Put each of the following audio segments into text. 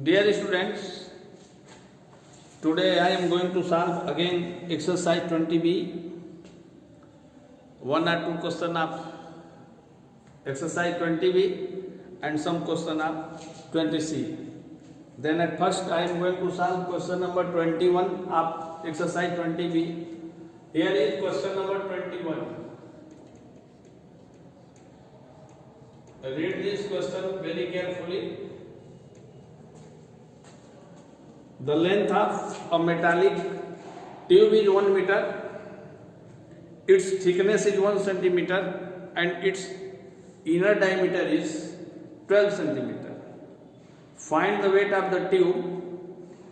Dear students, today I am going to solve again exercise 20b. One or two question of exercise 20b and some question of 20c. Then at first I am going to solve question number 21 of exercise 20b. Here is question number 21. Read this question very carefully. The length of a metallic tube is 1 meter, its thickness is 1 centimeter and its inner diameter is 12 centimeter. Find the weight of the tube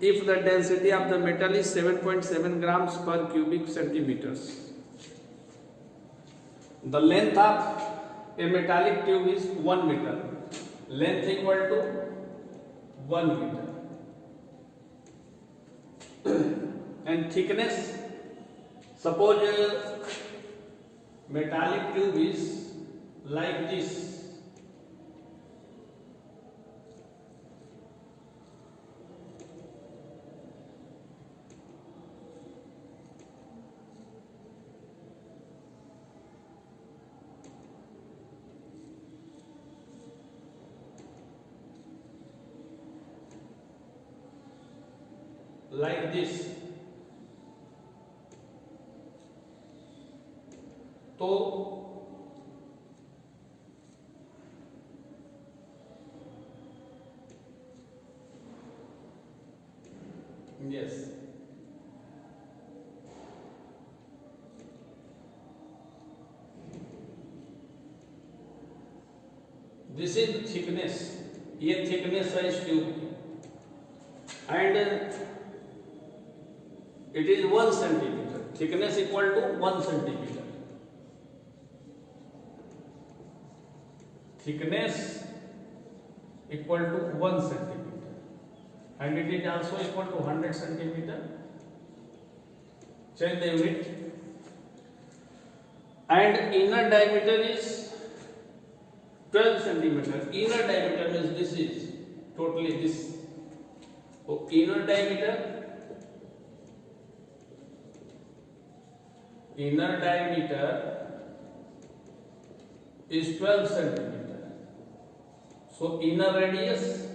if the density of the metal is 7.7 grams per cubic centimeters. The length of a metallic tube is 1 meter. Length equal to 1 meter. And thickness, suppose a metallic tube is like this. Like this. तो yes, this is thickness. ये thickness है इस tube की and it is 1 centimeter. Thickness equal to 1 centimeter. Thickness equal to 1 centimeter and it is also equal to 100 centimeter. Change the unit. And inner diameter is 12 centimeter. Inner diameter means this is totally this. So inner diameter is 12 centimeter. So inner radius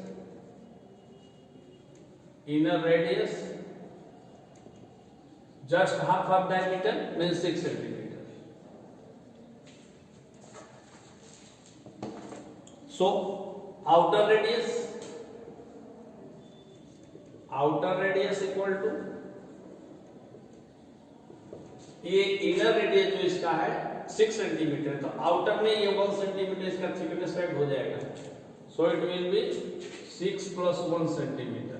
just half of diameter means 6 centimeter. So outer radius equal to ये inner radius जो इसका है 6 centimetre, तो outer में ये 1 centimetre इसका thickness add हो जाएगा. So it will be 6 plus 1 centimetre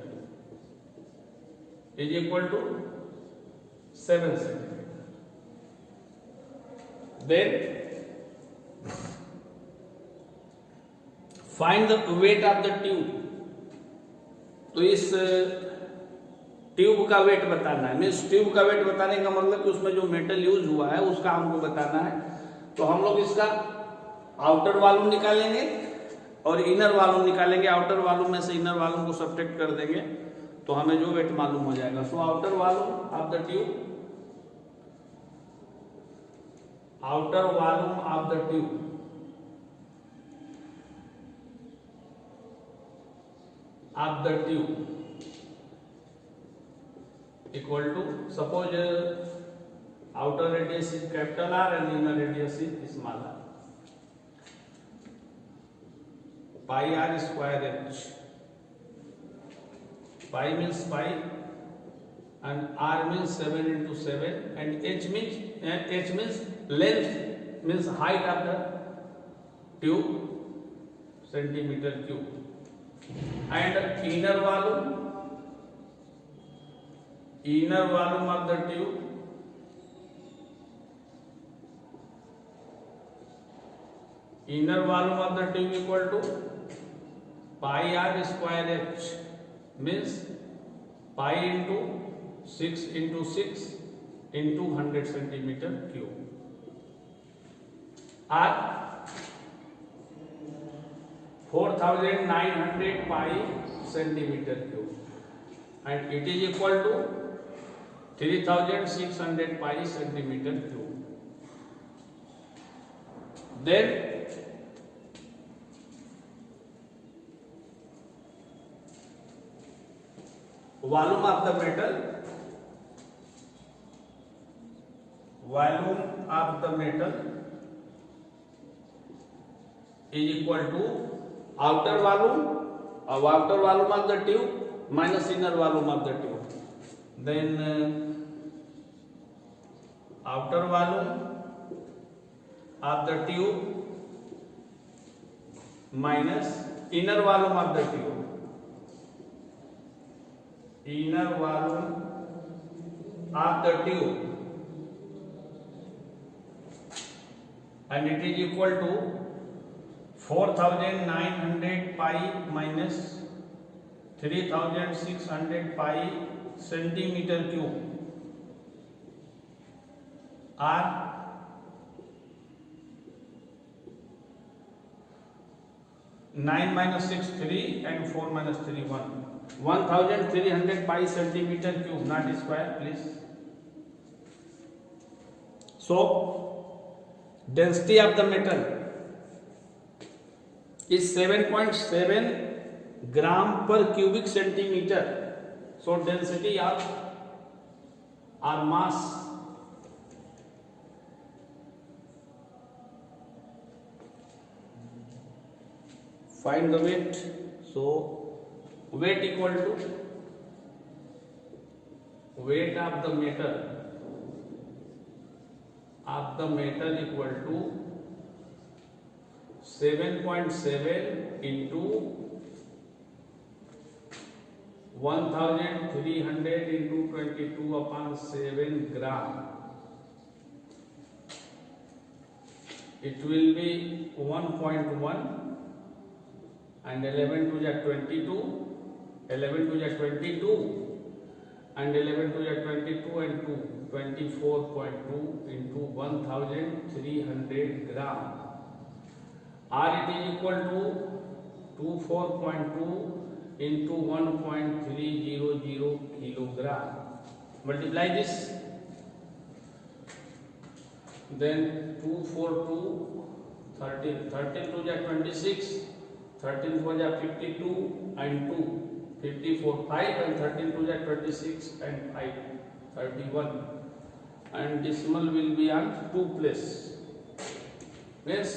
is equal to 7 centimetre. Then find the weight of the tube. तो इस ट्यूब का वेट बताना है. मीन्स ट्यूब का वेट बताने का मतलब कि उसमें जो मेटल यूज हुआ है उसका हमको बताना है. तो हम लोग इसका आउटर वॉल्यूम निकालेंगे और इनर वॉल्यूम निकालेंगे. आउटर वॉल्यूम में से इनर वॉल्यूम को सब्ट्रैक्ट कर देंगे तो हमें जो वेट मालूम हो जाएगा. So outer volume of the tube equal to, suppose outer radius is capital R and inner radius is small r. Pi r square h. Pi means pi and r means 7 into 7 and h means length, means height of the tube, centimeter cube, and inner volume of the tube equal to pi r square h, means pi into 6 into 6 into 100 centimeter cube. R 4900 pi centimetre cube and it is equal to 3600 pi centimeter cube. Then volume of the metal is equal to outer volume of the tube minus inner volume of the tube. Then outer volume of the tube minus inner volume of the tube. Inner volume of the tube, and it is equal to 4900 pi minus 3600 pi centimeter cube, or 9 minus 6 3 and 4 minus 3 1. 1300 pi centimeter cube, not square please. So density of the metal is 7.7 gram per cubic centimeter. So density of our mass find the weight. So weight equal to weight of the metal equal to 7.7 into 1300 into 22/7 gram. It will be 1.1 and 11 to the 22, 11 to the 22 and 11 to the 22 and 2, 24.2 into 1300 gram, or it is equal to 24.2 into 1.300 kilogram. Multiply this, then 2 4 2 13, 13 to the 26, 13 to the 52 and 2, 54 5 and 13 to the 26 and 5, 31, and decimal will be on 2 place. Means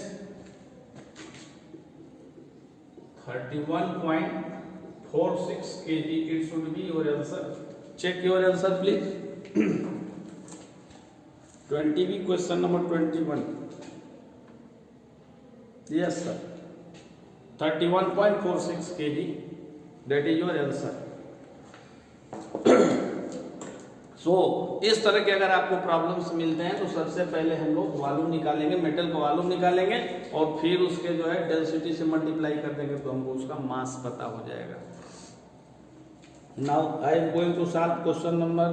31.46 kg. It should be your answer. Check your answer please. 20B question number 21. Yes sir, 31.46 kg. That is your answer. So इस तरह के अगर आपको problems मिलते हैं तो सबसे पहले हम लोग वॉल्यूम निकालेंगे, मेटल का वॉल्यूम निकालेंगे और फिर उसके जो है डेंसिटी से मल्टीप्लाई कर देंगे तो हमको उसका मास पता हो जाएगा. Now I am going to solve question number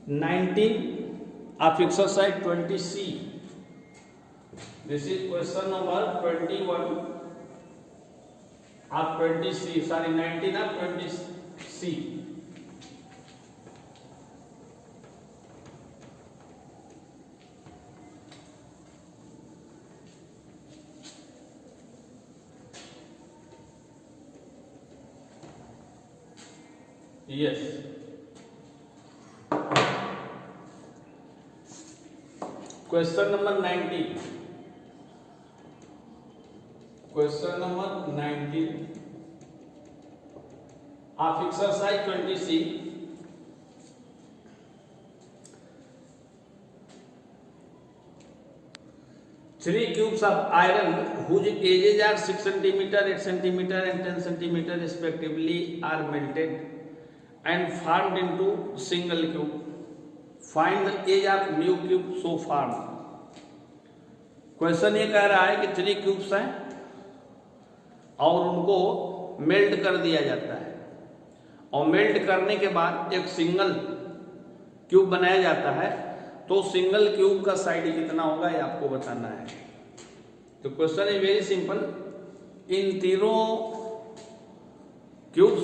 19 of exercise 20C. This is question number 21 of 20C. Sorry, 19 of 20C. Yes. Question number 19. Question number 19 of exercise 20C. Three cubes of iron whose edges are 6 cm, 8 cm and 10 cm respectively are melted and formed into single cube. Find the edge of new cube so formed. Question ये कह रहा है कि 3 cubes हैं और उनको melt कर दिया जाता है और मेल्ट करने के बाद एक सिंगल क्यूब बनाया जाता है. तो सिंगल क्यूब का साइड कितना होगा ये आपको बताना है. तो क्वेश्चन इज वेरी सिंपल, इन तीनों क्यूब्स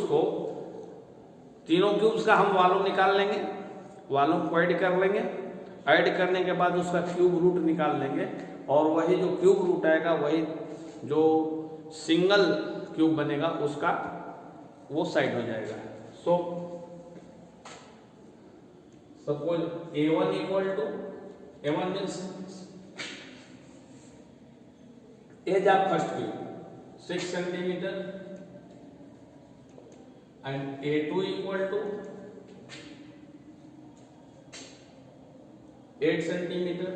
का हम वॉल्यूम निकाल लेंगे, वॉल्यूम को ऐड कर लेंगे, ऐड करने के बाद उसका क्यूब रूट निकाल लेंगे, और वही जो क्यूब रूट आएगा वही जो सिंगल क्यूब बनेगा उसका वो साइड हो जाएगा। So suppose A1 equal to, A1 means edge of first cube 6 centimetre, and A2 equal to 8 centimetre,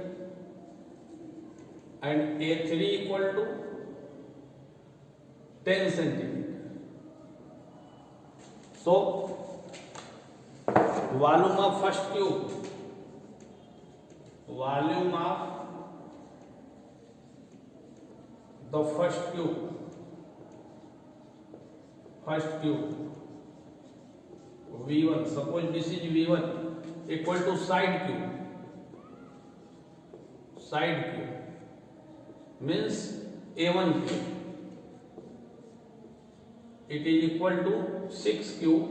and A3 equal to 10 centimetre. So volume of first cube, volume of the first cube V1, suppose this is V1 equal to side cube means A1 cube, it is equal to 6 cube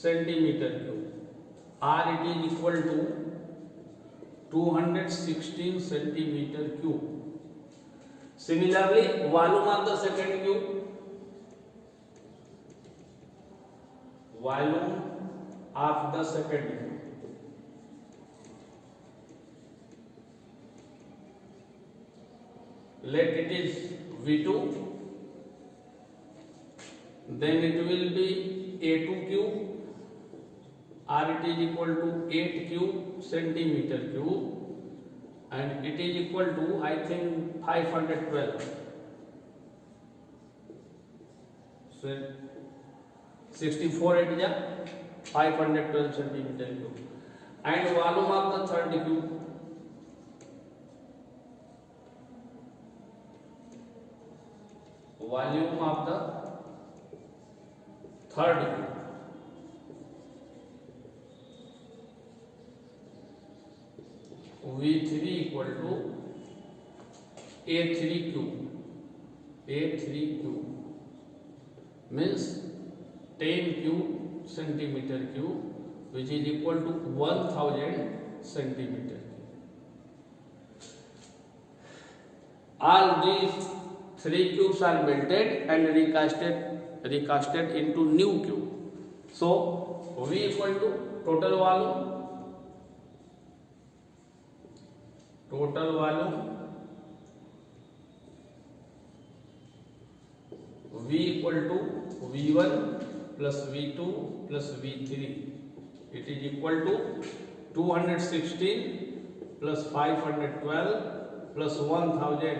centimeter cube, or it is equal to 216 centimeter cube. Similarly, volume of the second cube, let it is V2, then it will be A2 cube, or it is equal to 8 cube centimeter cube, and it is equal to I think 512. So 64 it is 512 centimeter cube. And volume of the third cube, volume of the third cube, V3 equal to A3 cube means 10 cube centimeter cube, which is equal to 1000 centimeter cube. All these three cubes are melted and recasted into new cube. So V equal to total volume V equal to V1 plus V2 plus V3, it is equal to 216 plus 512 plus 1000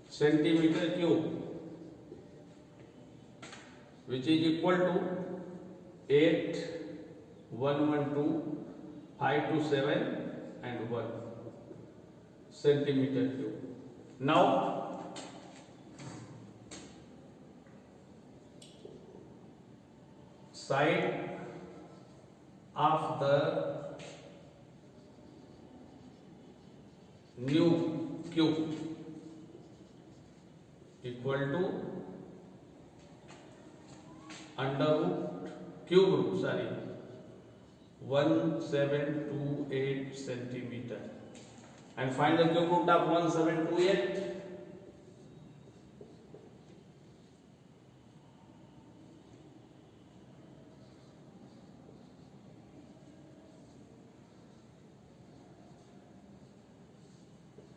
centimeter cube, which is equal to 8, 112, 527 and 1 centimeter cube. Now side of the new cube equal to under root cube root 1728 centimeter, and find the cube root of 1728.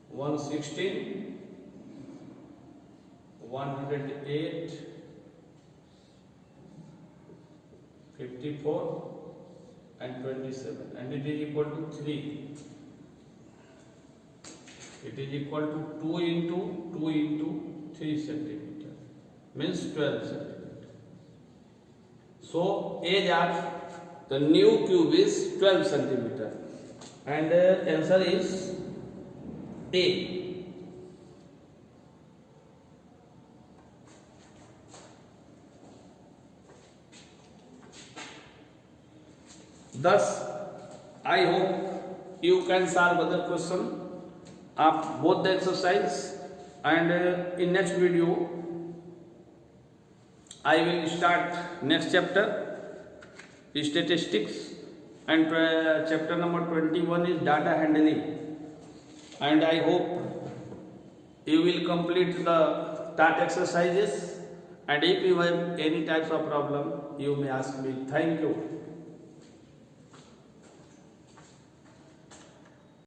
One 16, 108, 54 and 27, and it is equal to 3. It is equal to 2 into 3 centimeter means 12 centimeter. So age of the new cube is 12 centimeter, and answer is A. Thus, I hope you can solve other question आप both the exercise, and in next video I will start next chapter, statistics, and chapter number 21 is data handling, and I hope you will complete the that exercises, and if you have any types of problem you may ask me. Thank you.